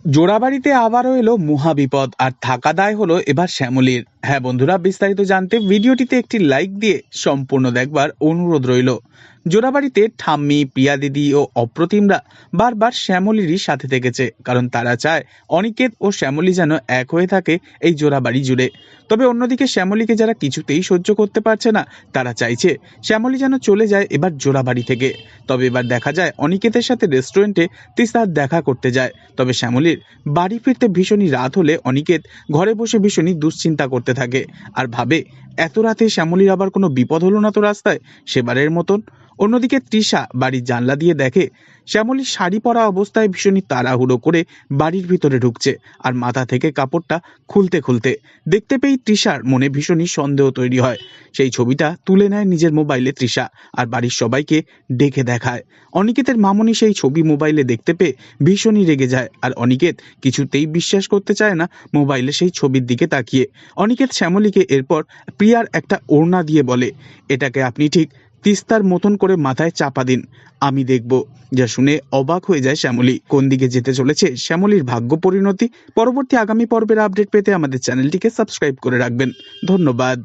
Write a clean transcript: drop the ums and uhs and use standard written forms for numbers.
জোড়াবাড়িতে আবারও এলো মহাবিপদ, আর থাকা দায় হলো এবার শ্যামলীর। হ্যাঁ বন্ধুরা, বিস্তারিত জানতে ভিডিওটিতে একটি লাইক দিয়ে সম্পূর্ণ দেখবার অনুরোধ রইল। জোড়াবাড়িতে ঠাম্মি, প্রিয়া দিদি ও অপ্রতিমরা বারবার শ্যামলীরই সাথে থেকেছে, কারণ তারা চায় অনিকেত ও শ্যামলী যেন এক হয়ে থাকে এই জোড়াবাড়ি জুড়ে। তবে অন্যদিকে শ্যামলীকে যারা কিছুতেই সহ্য করতে পারছে না, তারা চাইছে শ্যামলী যেন চলে যায় এবার জোড়াবাড়ি থেকে। তবে এবার দেখা যায় অনিকেতের সাথে রেস্টুরেন্টে তিস্তার দেখা করতে যায়। তবে শ্যামলীর বাড়ি ফিরতে ভীষণই রাত হলে অনিকেত ঘরে বসে ভীষণই দুশ্চিন্তা করতে থাকে, আর ভাবে এত রাতে শ্যামলীর আবার কোনো বিপদ হলো না তো রাস্তায়, সেবারের মতন। অন্যদিকে তৃষা বাড়ির জানলা দিয়ে দেখে শ্যামলী শাড়ি পরা অবস্থায় ভীষণই তাড়াহুড়ো করে বাড়ির ভিতরে ঢুকছে, আর মাথা থেকে কাপড়টা খুলতে খুলতে দেখতে পেয়ে তৃষার মনে ভীষণই সন্দেহ তৈরি হয়। সেই ছবিটা তুলে নেয় নিজের মোবাইলে তৃষা, আর বাড়ির সবাইকে ডেকে দেখায়। অনিকেতের মামনি সেই ছবি মোবাইলে দেখতে পেয়ে ভীষণই রেগে যায়, আর অনিকেত কিছুতেই বিশ্বাস করতে চায় না মোবাইলে সেই ছবির দিকে তাকিয়ে। অনিকেত শ্যামলীকে এরপর প্রিয়ার একটা ওড়না দিয়ে বলে, এটাকে আপনি ঠিক তিস্তার মতন করে মাথায় চাপা দিন, আমি দেখব। যা শুনে অবাক হয়ে যায় শ্যামলী। কোন দিকে যেতে চলেছে শ্যামলীর ভাগ্য পরিণতি, পরবর্তী আগামী পর্বের আপডেট পেতে আমাদের চ্যানেলটিকে সাবস্ক্রাইব করে রাখবেন। ধন্যবাদ।